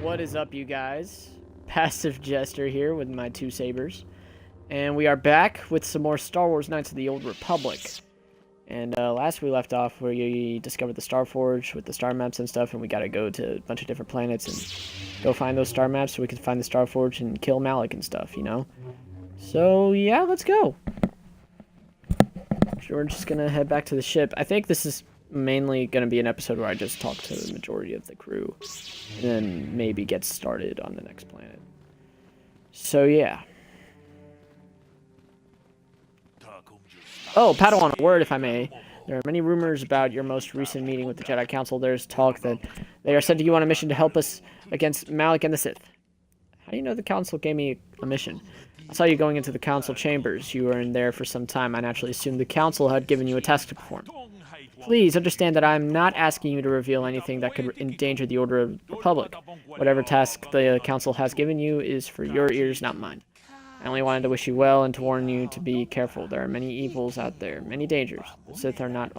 What is up, you guys? Passive Jester here with my two sabers. And we are back with some more Star Wars Knights of the Old Republic. And last we left off, where we discovered the Star Forge with the star maps and stuff, and we gotta go to a bunch of different planets and go find those star maps so we can find the Star Forge and kill Malik and stuff, you know? So, yeah, let's go. So we're just gonna head back to the ship. I think this is mainly going to be an episode where I just talk to the majority of the crew and then maybe get started on the next planet. So yeah. Oh, Padawan, a word if I may. There are many rumors about your most recent meeting with the Jedi Council. There's talk that they are sending you on a mission to help us against Malik and the Sith. How do you know the Council gave me a mission? I saw you going into the Council chambers. You were in there for some time. I naturally assumed the Council had given you a task to perform. Please understand that I am not asking you to reveal anything that could endanger the order of the Republic. Whatever task the Council has given you is for your ears, not mine. I only wanted to wish you well and to warn you to be careful. There are many evils out there, many dangers. The Sith are not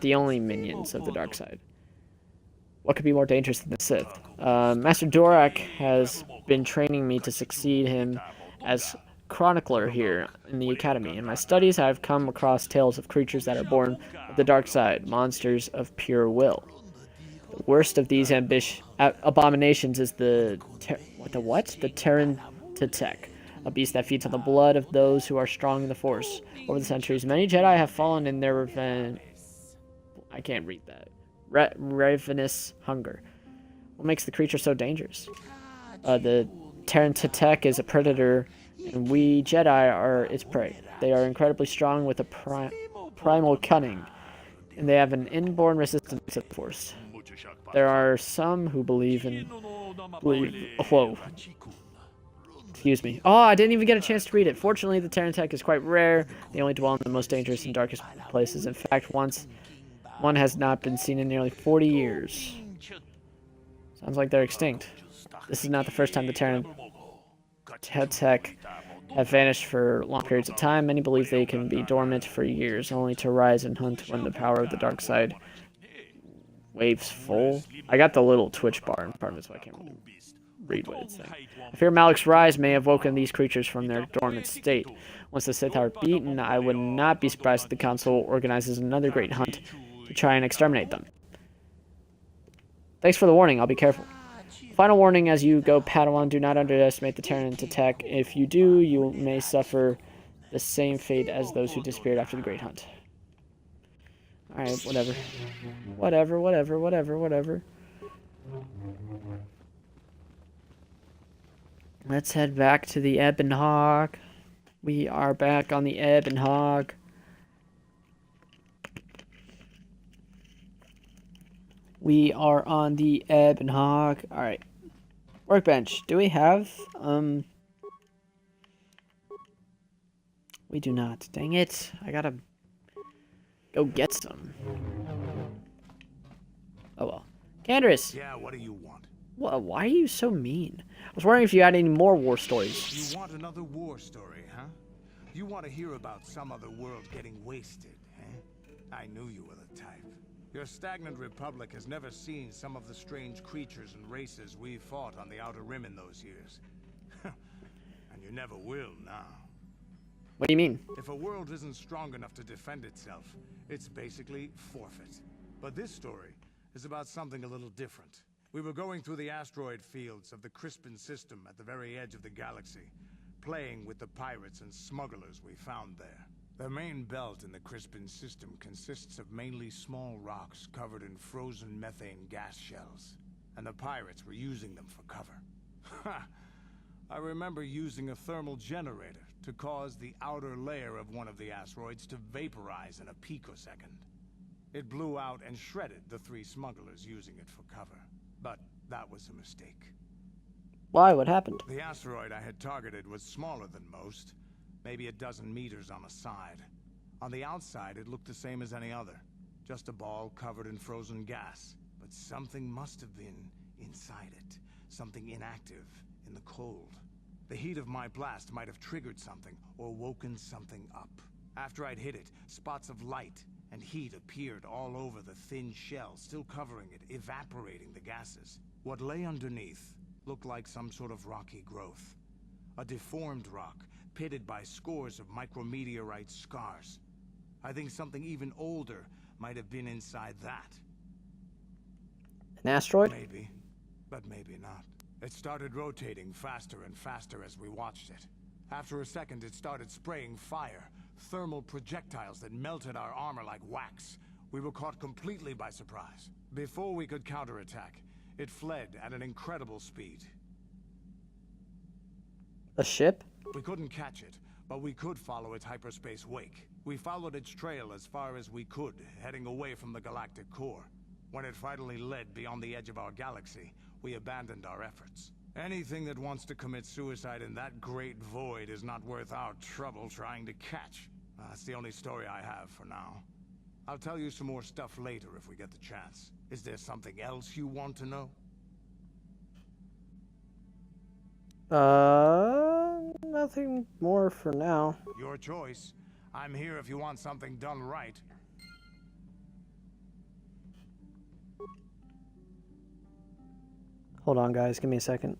the only minions of the dark side. What could be more dangerous than the Sith? Master Dorak has been training me to succeed him as chronicler here in the academy. In my studies, I have come across tales of creatures that are born of the dark side, monsters of pure will. The worst of these abominations is the Terran a beast that feeds on the blood of those who are strong in the Force. Over the centuries, many Jedi have fallen in their I can't read that. Ravenous hunger. What makes the creature so dangerous? The Terran is a predator, and we Jedi are its prey. They are incredibly strong with a primal cunning, and they have an inborn resistance to the Force. There are some who believe. Whoa. Excuse me. Oh, I didn't even get a chance to read it. Fortunately, the Terran is quite rare. They only dwell in the most dangerous and darkest places. In fact, one has not been seen in nearly 40 years. Sounds like they're extinct. This is not the first time the Terran have vanished for long periods of time. Many believe they can be dormant for years, only to rise and hunt when the power of the dark side waves full. I got the little Twitch bar in front of it, so I can't really read what it's saying. I fear Malik's rise may have woken these creatures from their dormant state. Once the Sith are beaten, I would not be surprised if the Council organizes another great hunt to try and exterminate them. Thanks for the warning. I'll be careful. Final warning as you go, Padawan, do not underestimate the Terran attack. If you do, you may suffer the same fate as those who disappeared after the Great Hunt. Alright, whatever. Whatever. Let's head back to the Ebon Hawk. We are back on the Ebon Hawk. We are on the Ebon Hawk. Alright. Workbench. Do we have, we do not. Dang it. I gotta go get some. Oh well. Candace. Yeah, what do you want? Why are you so mean? I was wondering if you had any more war stories. You want another war story, huh? You want to hear about some other world getting wasted, huh? I knew you were the type. Your stagnant republic has never seen some of the strange creatures and races we fought on the Outer Rim in those years. And you never will now. What do you mean? If a world isn't strong enough to defend itself, it's basically forfeit. But this story is about something a little different. We were going through the asteroid fields of the Crispin system at the very edge of the galaxy, playing with the pirates and smugglers we found there. The main belt in the Crispin system consists of mainly small rocks covered in frozen methane gas shells, and the pirates were using them for cover. Ha! I remember using a thermal generator to cause the outer layer of one of the asteroids to vaporize in a picosecond. It blew out and shredded the 3 smugglers using it for cover. But that was a mistake. Why? What happened? The asteroid I had targeted was smaller than most. Maybe a dozen meters on a side. On the outside, it looked the same as any other. Just a ball covered in frozen gas. But something must have been inside it. Something inactive, in the cold. The heat of my blast might have triggered something, or woken something up. After I'd hit it, spots of light and heat appeared all over the thin shell, still covering it, evaporating the gases. What lay underneath looked like some sort of rocky growth. A deformed rock, pitted by scores of micrometeorite scars. I think something even older might have been inside that. An asteroid? Maybe, but maybe not. It started rotating faster and faster as we watched it. After a second, it started spraying fire, thermal projectiles that melted our armor like wax. We were caught completely by surprise. Before we could counterattack, it fled at an incredible speed. A ship? We couldn't catch it, but we could follow its hyperspace wake. We followed its trail as far as we could, heading away from the galactic core. When it finally led beyond the edge of our galaxy, we abandoned our efforts. Anything that wants to commit suicide in that great void is not worth our trouble trying to catch. That's the only story I have for now. I'll tell you some more stuff later if we get the chance. Is there something else you want to know? Nothing more for now. Your choice. I'm here if you want something done right. Hold on, guys. Give me a second.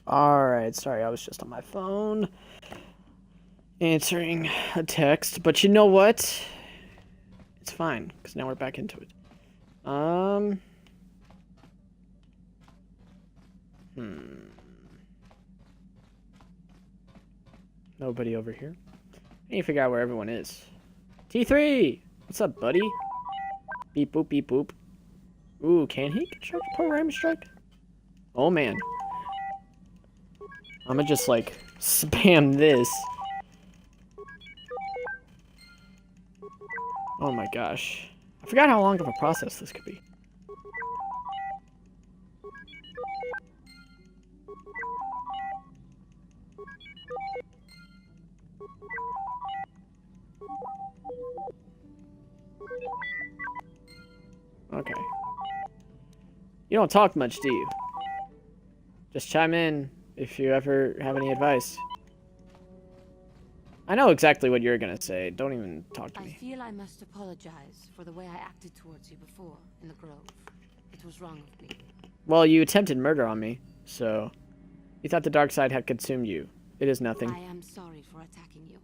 Alright, sorry, I was just on my phone answering a text, but you know what? It's fine, because now we're back into it. Nobody over here. I need to figure out where everyone is. T3! What's up, buddy? Beep boop, beep boop. Ooh, can he construct a program strike? Oh, man. I'm gonna just, like, spam this. Oh my gosh. I forgot how long of a process this could be. Okay. You don't talk much, do you? Just chime in if you ever have any advice. I know exactly what you're gonna say. Don't even talk to me. I feel I must apologize for the way I acted towards you before in the Grove. It was wrong of me. Well, you attempted murder on me, so you thought the dark side had consumed you. It is nothing. I am sorry for attacking you.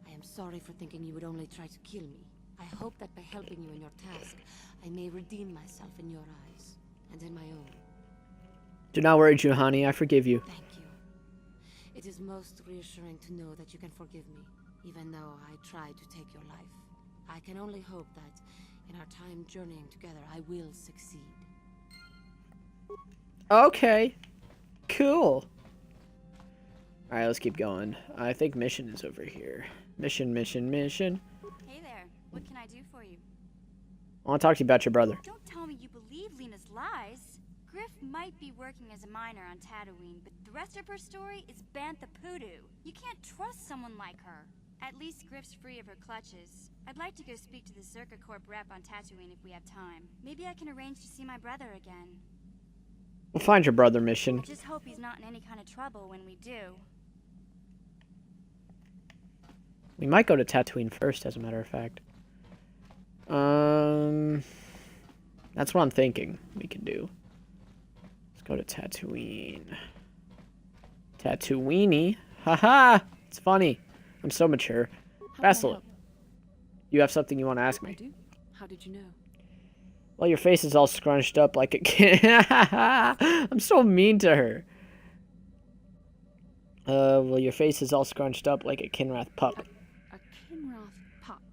I am sorry for thinking you would only try to kill me. I hope that by helping you in your task, I may redeem myself in your eyes and in my own. Do not worry, Juhani. I forgive you. Thank you. It is most reassuring to know that you can forgive me, even though I tried to take your life. I can only hope that in our time journeying together, I will succeed. Okay. Cool. Alright, let's keep going. I think mission is over here. Mission. Hey there. What can I do for you? I want to talk to you about your brother. Don't tell me you believe Lena's lies. Griff might be working as a miner on Tatooine, but the rest of her story is Bantha Poodoo. You can't trust someone like her. At least Griff's free of her clutches. I'd like to go speak to the Circa Corp rep on Tatooine if we have time. Maybe I can arrange to see my brother again. We'll find your brother mission. I just hope he's not in any kind of trouble when we do. We might go to Tatooine first, as a matter of fact. That's what I'm thinking we can do. Let's go to Tatooine. Tatooine. Haha! It's funny. I'm so mature. Bastila, you have something you want to ask me? I do. How did you know? Well, your face is all scrunched up like a kid. I'm so mean to her. Well, your face is all scrunched up like a Kinrath pup. A Kinrath pup.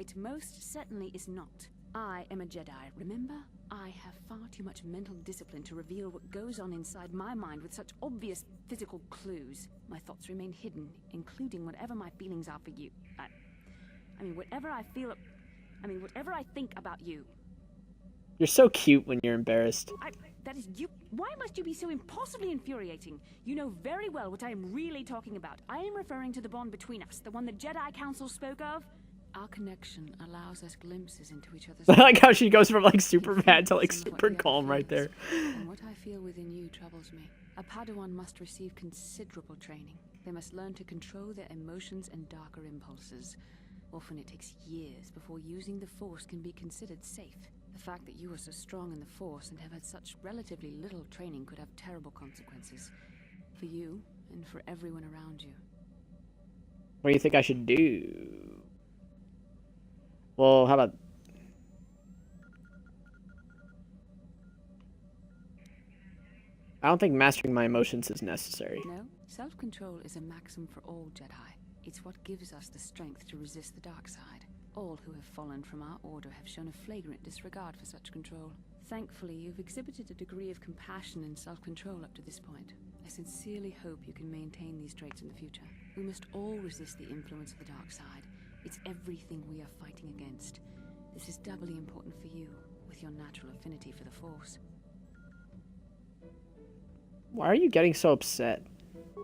It most certainly is not. I am a Jedi, remember? I have far too much mental discipline to reveal what goes on inside my mind with such obvious physical clues. My thoughts remain hidden, including whatever my feelings are for you. I mean, whatever I feel... whatever I think about you. You're so cute when you're embarrassed. That is you. Why must you be so impossibly infuriating? You know very well what I am really talking about. I am referring to the bond between us, the one the Jedi Council spoke of. Our connection allows us glimpses into each other's... I like how she goes from like super mad to like super calm right there. And what I feel within you troubles me. A Padawan must receive considerable training. They must learn to control their emotions and darker impulses. Often it takes years before using the Force can be considered safe. The fact that you are so strong in the Force and have had such relatively little training could have terrible consequences. For you, and for everyone around you. What do you think I should do? Well, how about... I don't think mastering my emotions is necessary. No, self-control is a maxim for all Jedi. It's what gives us the strength to resist the dark side. All who have fallen from our order have shown a flagrant disregard for such control. Thankfully, you've exhibited a degree of compassion and self-control up to this point. I sincerely hope you can maintain these traits in the future. We must all resist the influence of the dark side. It's everything we are fighting against. This is doubly important for you, with your natural affinity for the Force. Why are you getting so upset?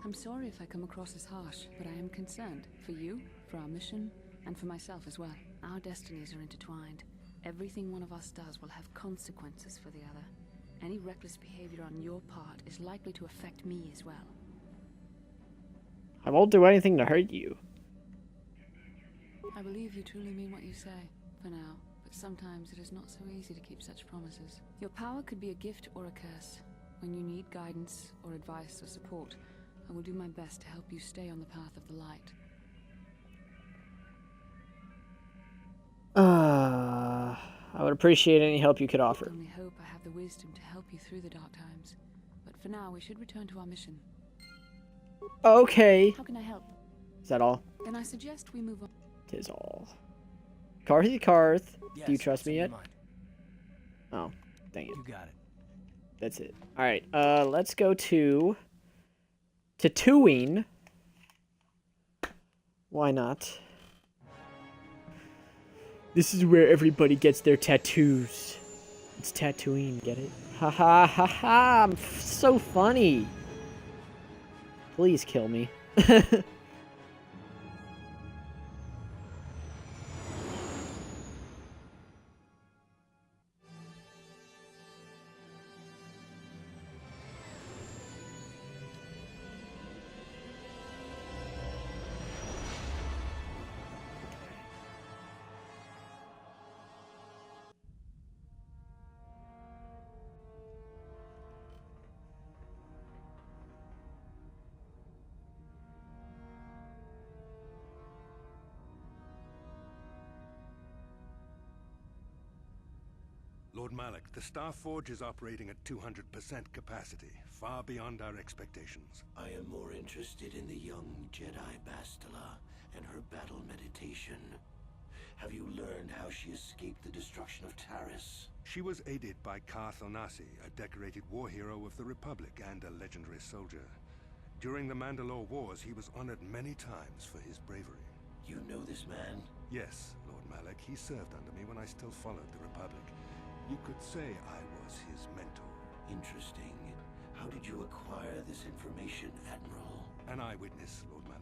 I'm sorry if I come across as harsh, but I am concerned for you, for our mission, and for myself as well. Our destinies are intertwined. Everything one of us does will have consequences for the other. Any reckless behavior on your part is likely to affect me as well. I won't do anything to hurt you. I believe you truly mean what you say, for now, but sometimes it is not so easy to keep such promises. Your power could be a gift or a curse. When you need guidance, or advice, or support, I will do my best to help you stay on the path of the light. I would appreciate any help you could offer. I only hope I have the wisdom to help you through the dark times. But for now, we should return to our mission. Okay. How can I help? Is that all? Then I suggest we move on. Tis all. Carthy Carth, Yes, do you trust me never yet? mind. Oh, dang it. You got it. That's it. Alright, let's go to Tatooine. Why not? This is where everybody gets their tattoos. It's Tatooine, get it? Ha ha ha ha! I'm so funny! Please kill me. Lord Malak, the Star Forge is operating at 200% capacity, far beyond our expectations. I am more interested in the young Jedi Bastila and her battle meditation. Have you learned how she escaped the destruction of Taris? She was aided by Karth Onasi, a decorated war hero of the Republic and a legendary soldier. During the Mandalore Wars, he was honored many times for his bravery. You know this man? Yes, Lord Malak, he served under me when I still followed the Republic. You could say I was his mentor. Interesting. How did you acquire this information, Admiral? An eyewitness, Lord Malak.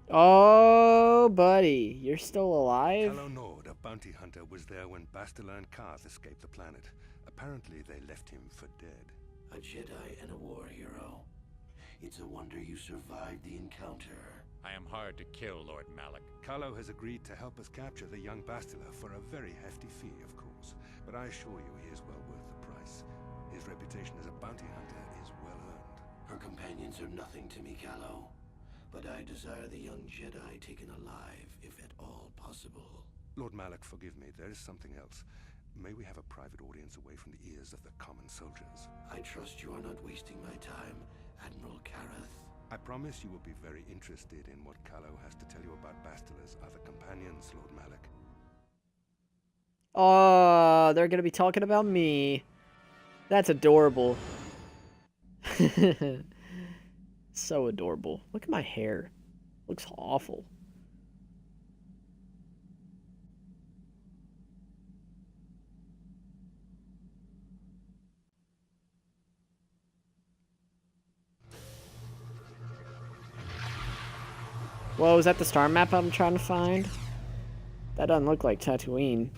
Oh, buddy. You're still alive? Calo Nord, a bounty hunter, was there when Bastila and Karth escaped the planet. Apparently, they left him for dead. A Jedi and a war hero. It's a wonder you survived the encounter. I am hard to kill, Lord Malik. Carlo has agreed to help us capture the young Bastila for a very hefty fee, of course. But I assure you he is well worth the price. His reputation as a bounty hunter is well earned. Her companions are nothing to me, Callow. But I desire the young Jedi taken alive, if at all possible. Lord Malik, forgive me, there is something else. May we have a private audience away from the ears of the common soldiers? I trust you are not wasting my time, Admiral Karath. I promise you will be very interested in what Carlo has to tell you about Bastila's other companions, Lord Malik. Oh, they're gonna be talking about me. That's adorable. So adorable. Look at my hair. Looks awful. Whoa, is that the star map I'm trying to find? That doesn't look like Tatooine.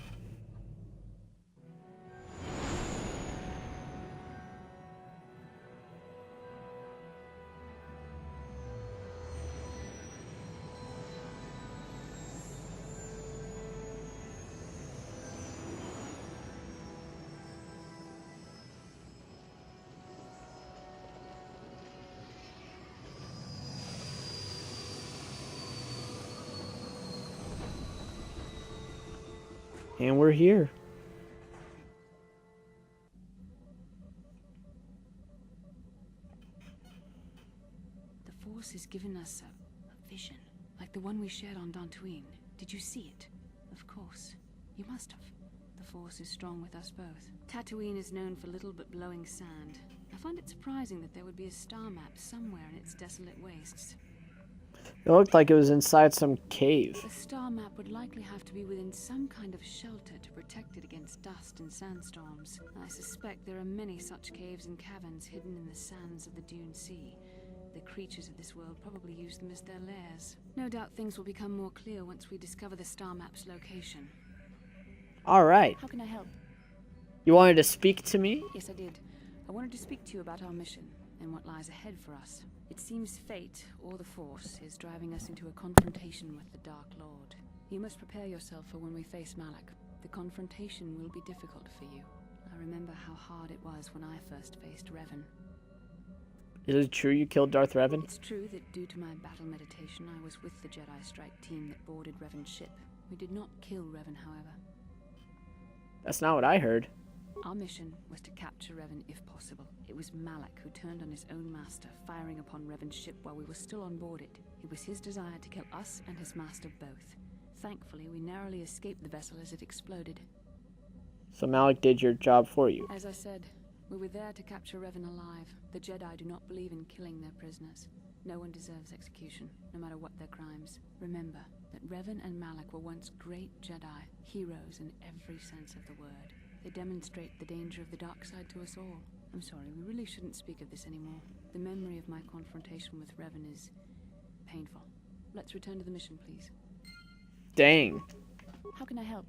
And we're here. The Force has given us a vision, like the one we shared on Dantooine. Did you see it? Of course. You must have. The Force is strong with us both. Tatooine is known for little but glowing sand. I find it surprising that there would be a star map somewhere in its desolate wastes. It looked like it was inside some cave. The star map would likely have to be within some kind of shelter to protect it against dust and sandstorms. I suspect there are many such caves and caverns hidden in the sands of the Dune Sea. The creatures of this world probably use them as their lairs. No doubt things will become more clear once we discover the star map's location. Alright. How can I help? You wanted to speak to me? Yes, I did. I wanted to speak to you about our mission and what lies ahead for us. It seems fate, or the Force, is driving us into a confrontation with the Dark Lord. You must prepare yourself for when we face Malik. The confrontation will be difficult for you. I remember how hard it was when I first faced Revan. Is it true you killed Darth Revan? It's true that due to my battle meditation, I was with the Jedi Strike team that boarded Revan's ship. We did not kill Revan, however. That's not what I heard. Our mission was to capture Revan if possible. It was Malik who turned on his own master, firing upon Revan's ship while we were still on board it. It was his desire to kill us and his master both. Thankfully, we narrowly escaped the vessel as it exploded. So Malik did your job for you. As I said, we were there to capture Revan alive. The Jedi do not believe in killing their prisoners. No one deserves execution, no matter what their crimes. Remember that Revan and Malik were once great Jedi, heroes in every sense of the word. They demonstrate the danger of the dark side to us all. I'm sorry, we really shouldn't speak of this anymore. The memory of my confrontation with Revan is painful. Let's return to the mission, please. Dang. How can I help?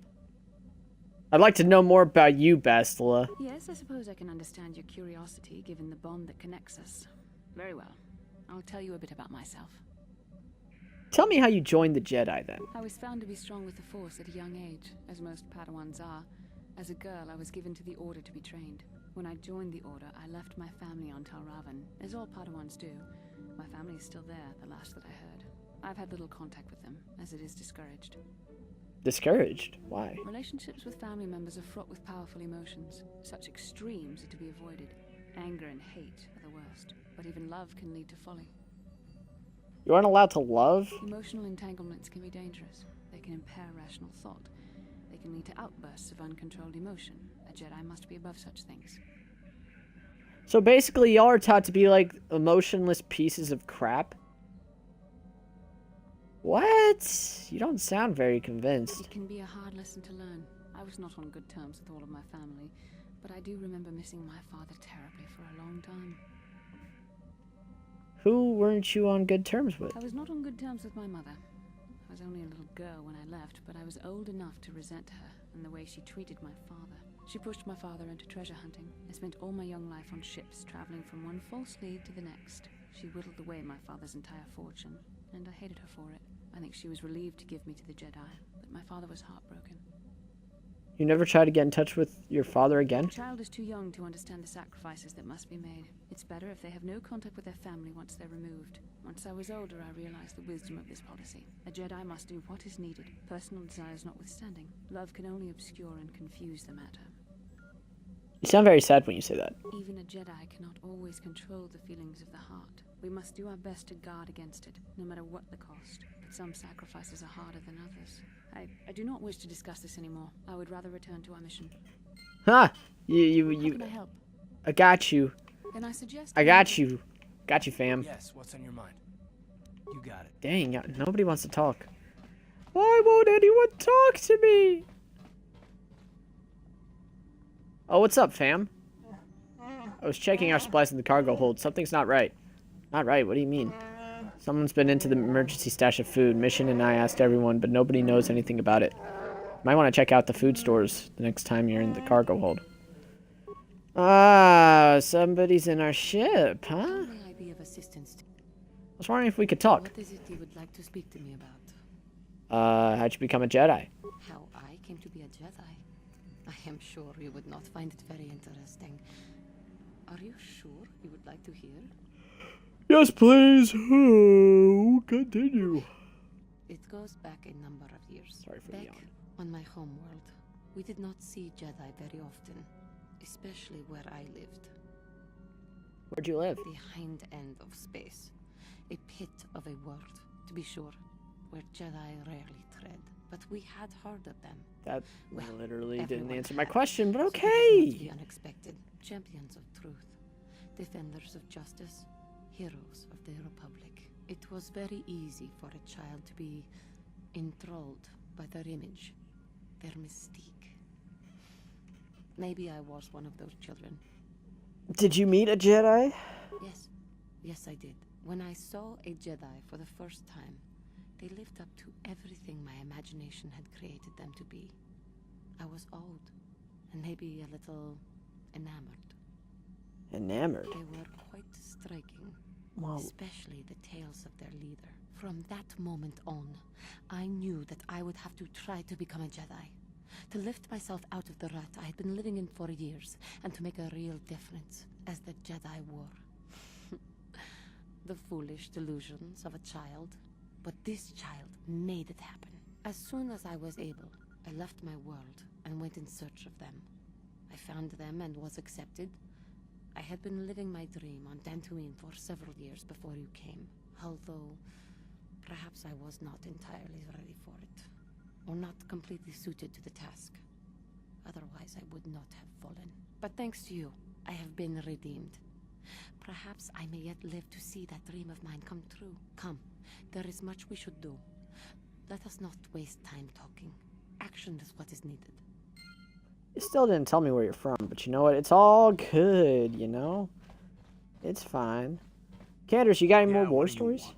I'd like to know more about you, Bastila. Yes, I suppose I can understand your curiosity, given the bond that connects us. Very well. I'll tell you a bit about myself. Tell me how you joined the Jedi, then. I was found to be strong with the Force at a young age, as most Padawans are. As a girl, I was given to the Order to be trained. When I joined the Order, I left my family on Tal Ravan, as all Padawans do. My family is still there, the last that I heard. I've had little contact with them, as it is discouraged. Discouraged? Why? Relationships with family members are fraught with powerful emotions. Such extremes are to be avoided. Anger and hate are the worst, but even love can lead to folly. You aren't allowed to love? Emotional entanglements can be dangerous. They can impair rational thought. They can lead to outbursts of uncontrolled emotion. A Jedi must be above such things. So basically, y'all are taught to be like emotionless pieces of crap? What? You don't sound very convinced. It can be a hard lesson to learn. I was not on good terms with all of my family, but I do remember missing my father terribly for a long time. Who weren't you on good terms with? I was not on good terms with my mother. I was only a little girl when I left, but I was old enough to resent her and the way she treated my father. She pushed my father into treasure hunting. I spent all my young life on ships, traveling from one false lead to the next. She whittled away my father's entire fortune, and I hated her for it. I think she was relieved to give me to the Jedi, but my father was heartbroken. You never tried to get in touch with your father again? A child is too young to understand the sacrifices that must be made. It's better if they have no contact with their family once they're removed. Once I was older, I realized the wisdom of this policy. A Jedi must do what is needed, personal desires notwithstanding. Love can only obscure and confuse the matter. You sound very sad when you say that. Even a Jedi cannot always control the feelings of the heart. We must do our best to guard against it, no matter what the cost. But some sacrifices are harder than others. I do not wish to discuss this anymore. I would rather return to our mission. Huh? How can I help? I got you. Then I suggest... I got you. Got you, fam. Yes, what's on your mind? You got it. Dang, nobody wants to talk. Why won't anyone talk to me? Oh, what's up, fam? I was checking our supplies in the cargo hold. Something's not right. Not right? What do you mean? Someone's been into the emergency stash of food. Mission and I asked everyone, but nobody knows anything about it. Might want to check out the food stores the next time you're in the cargo hold. Ah, somebody's in our ship, huh? May I be of assistance to I was wondering if we could talk. What is it you would like to speak to me about? How'd you become a Jedi? How I came to be a Jedi? I am sure you would not find it very interesting. Are you sure you would like to hear? Yes, please. Oh, continue. It goes back a number of years. Sorry for the back yawn. on my home world, we did not see Jedi very often, especially where I lived. Where'd you live? The hind end of space. A pit of a world, to be sure, where Jedi rarely tread. But we had heard of them. That Well, literally didn't everyone answer my had, question, but so it was not okay. the unexpected. Champions of truth, defenders of justice, heroes of the Republic. It was very easy for a child to be enthralled by their image, their mystique. Maybe I was one of those children. Did you meet a Jedi? Yes, yes I did. When I saw a Jedi for the first time, they lived up to everything my imagination had created them to be. I was awed, and maybe a little enamored. Enamored. They were quite striking, Wow. especially the tales of their leader. From that moment on, I knew that I would have to try to become a Jedi. To lift myself out of the rut I had been living in for years, and to make a real difference, as the Jedi were. The foolish delusions of a child. But this child made it happen. As soon as I was able, I left my world and went in search of them. I found them and was accepted. I had been living my dream on Dantooine for several years before you came, although perhaps I was not entirely ready for it, or not completely suited to the task. Otherwise, I would not have fallen. But thanks to you, I have been redeemed. Perhaps I may yet live to see that dream of mine come true. Come, there is much we should do. Let us not waste time talking. Action is what is needed. You still didn't tell me where you're from, but you know what? It's all good, you know? It's fine. Candace, you got any more Yeah, war what do you stories? want?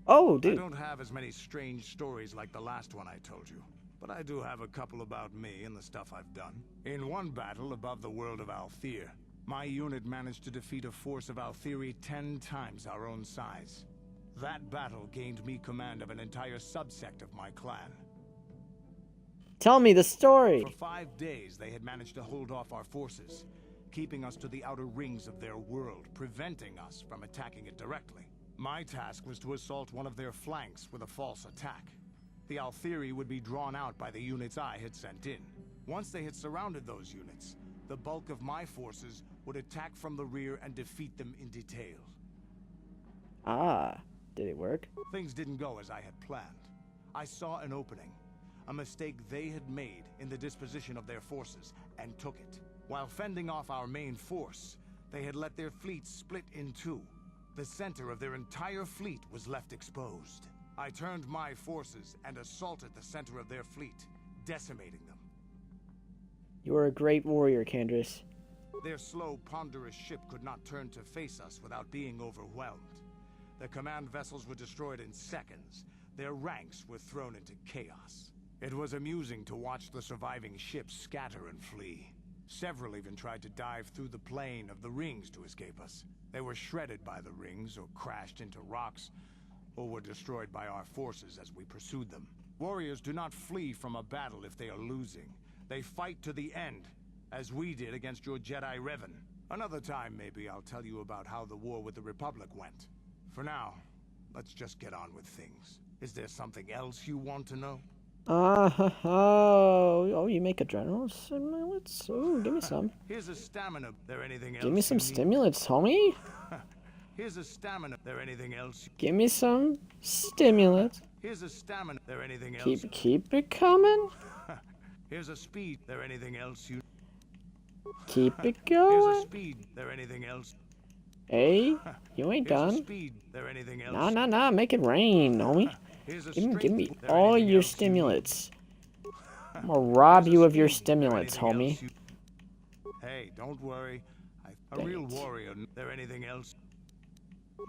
Oh, I dude. don't have as many strange stories like the last one I told you, but I do have a couple about me and the stuff I've done. In one battle above the world of Althir, my unit managed to defeat a force of Althiri 10 times our own size. That battle gained me command of an entire subsect of my clan. Tell me the story. For 5 days, they had managed to hold off our forces, keeping us to the outer rings of their world, preventing us from attacking it directly. My task was to assault one of their flanks with a false attack. The Althiri would be drawn out by the units I had sent in. Once they had surrounded those units, the bulk of my forces would attack from the rear and defeat them in detail. Ah, did it work? Things didn't go as I had planned. I saw an opening, a mistake they had made in the disposition of their forces, and took it. While fending off our main force, they had let their fleet split in two. The center of their entire fleet was left exposed. I turned my forces and assaulted the center of their fleet, decimating them. You are a great warrior, Candace. Their slow, ponderous ship could not turn to face us without being overwhelmed. The command vessels were destroyed in seconds. Their ranks were thrown into chaos. It was amusing to watch the surviving ships scatter and flee. Several even tried to dive through the plane of the rings to escape us. They were shredded by the rings, or crashed into rocks, or were destroyed by our forces as we pursued them. Warriors do not flee from a battle if they are losing. They fight to the end, as we did against your Jedi Revan. Another time, maybe, I'll tell you about how the war with the Republic went. For now, let's just get on with things. Is there something else you want to know? Oh, you make adrenaline stimulants? Oh, give me some. Here's a stamina. There anything else? Give me some stimulants, homie. Here's a stamina. There anything else? Give me some stimulants. Here's a stamina. There anything else? Keep it coming. Here's a speed. There anything else you? Keep it Here's going. a speed. There anything else? Hey, you ain't Here's a done. speed. There anything else? Nah. Make it rain, homie. Here's a Give me strength. There all anything your else you stimulants. I'm gonna rob Here's a you of your speed. There stimulants, anything homie. else you- Hey, don't worry. A Dang real it. warrior. There anything else?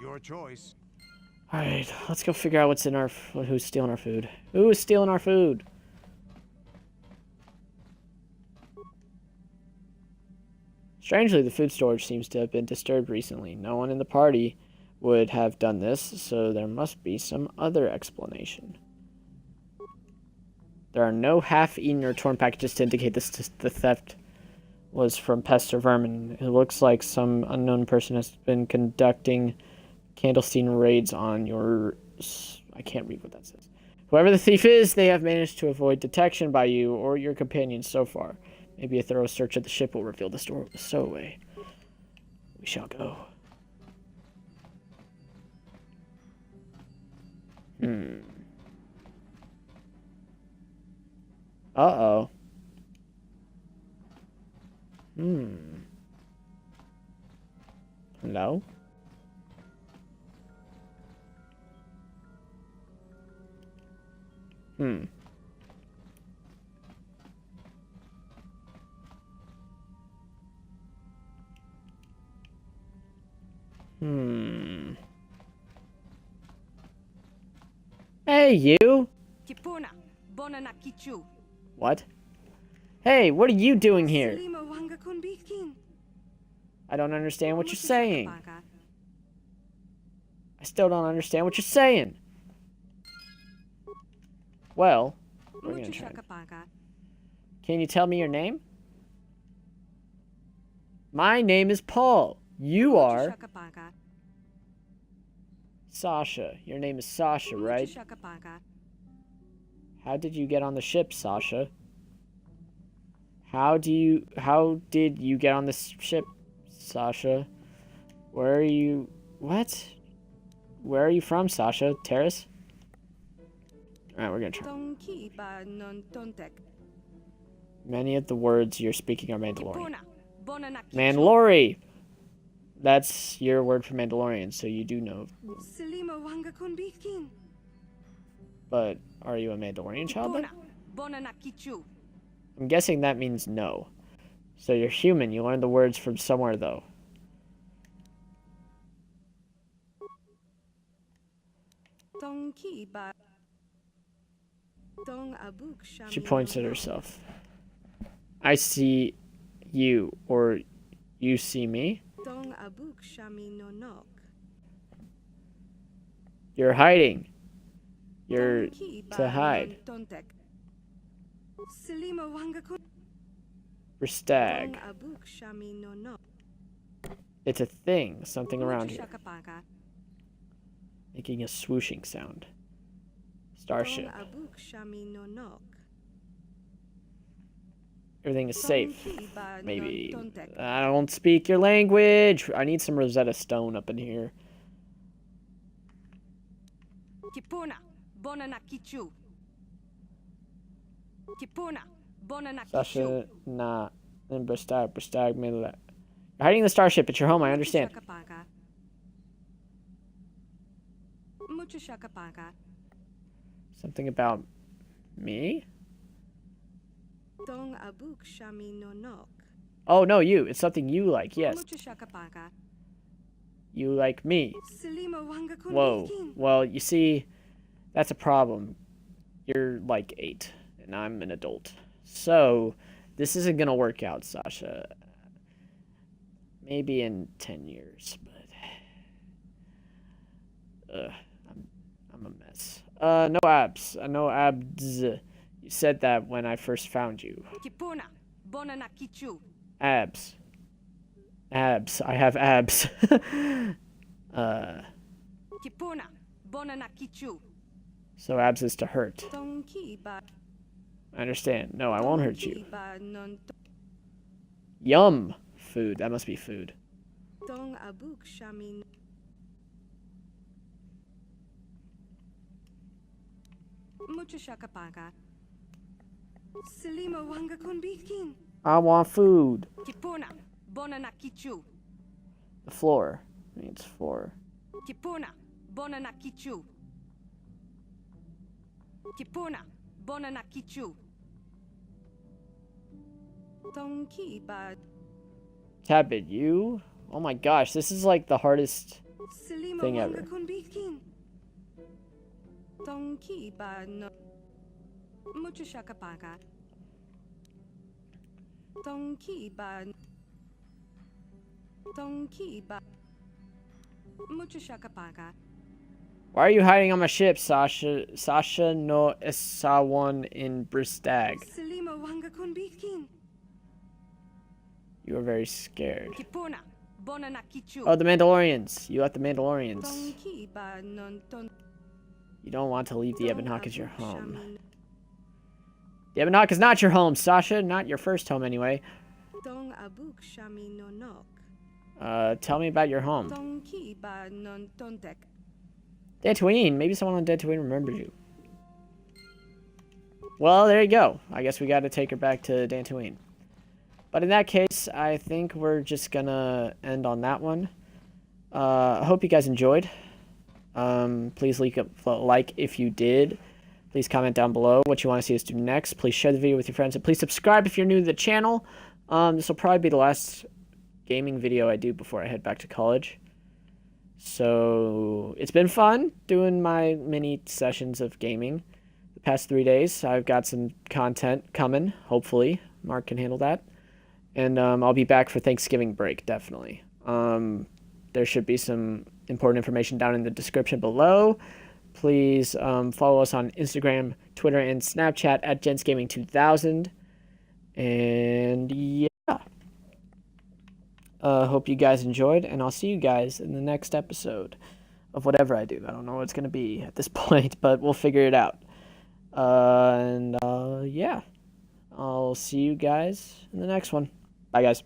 Your choice. All right, let's go figure out what's in our who's stealing our food. Who is stealing our food? Strangely, the food storage seems to have been disturbed recently. No one in the party would have done this, so there must be some other explanation. There are no half-eaten or torn packages to indicate the theft was from pests or vermin. It looks like some unknown person has been conducting clandestine raids on your... I can't read what that says. Whoever the thief is, they have managed to avoid detection by you or your companions so far. Maybe a thorough search of the ship will reveal the store was stowaway. We shall go. Uh-oh. Hello? Hey, you! What? Hey, what are you doing here? I don't understand what you're saying. I still don't understand what you're saying. Well, we're gonna try. Can you tell me your name? My name is Paul. You are Sasha. Your name is Sasha, right? How did you get on the ship, Sasha? How did you get on this ship, Sasha? Where are you? What? Where are you from, Sasha? Terrace? Alright, we're gonna try. Many of the words you're speaking are Mandalorian. Mandalori! That's your word for Mandalorian, so you do know. But are you a Mandalorian child then? I'm guessing that means no. So you're human, you learned the words from somewhere though. She points at herself. I see you, or you see me? You're hiding. You're to hide. Restag. It's a thing, something around here. Making a swooshing sound. Starship. Everything is safe. Maybe. I don't speak your language. I need some Rosetta Stone up in here. Sasha, nah. Then Bristag, You're hiding in the starship. It's your home, I understand. Something about me? Oh, no, you. It's something you like, yes. You like me. Whoa. Well, you see, that's a problem. You're like 8, and I'm an adult. So, this isn't gonna work out, Sasha. Maybe in 10 years, but... I'm a mess. No abs. No abs. You said that when I first found you. Abs. Abs. I have abs. So abs is to hurt. I understand. No, I won't hurt you. Yum. Food. That must be food. I want food. The floor means floor. Tabit, you? Oh my gosh, this is like the hardest thing ever. Why are you hiding on my ship, Sasha? Sasha no Esawan in Bristag. You are very scared. Oh, the Mandalorians. You let the Mandalorians. You don't want to leave the Ebonhawk as your home. The Ebonhawk is not your home, Sasha. Not your first home, anyway. Tell me about your home. Dantooine. Maybe someone on Dantooine remembers you. Well, there you go. I guess we got to take her back to Dantooine. But in that case, I think we're just gonna end on that one. I hope you guys enjoyed. Please leave a like if you did. Please comment down below what you want to see us do next. Please share the video with your friends. And please subscribe if you're new to the channel. This will probably be the last gaming video I do before I head back to college. So, it's been fun doing my mini sessions of gaming the past 3 days. I've got some content coming, hopefully. Mark can handle that. And I'll be back for Thanksgiving break, definitely. There should be some important information down in the description below. Please follow us on Instagram, Twitter, and Snapchat at JentsGaming2000. And yeah. Hope you guys enjoyed, and I'll see you guys in the next episode of whatever I do. I don't know what it's going to be at this point, but we'll figure it out. Yeah. I'll see you guys in the next one. Bye, guys.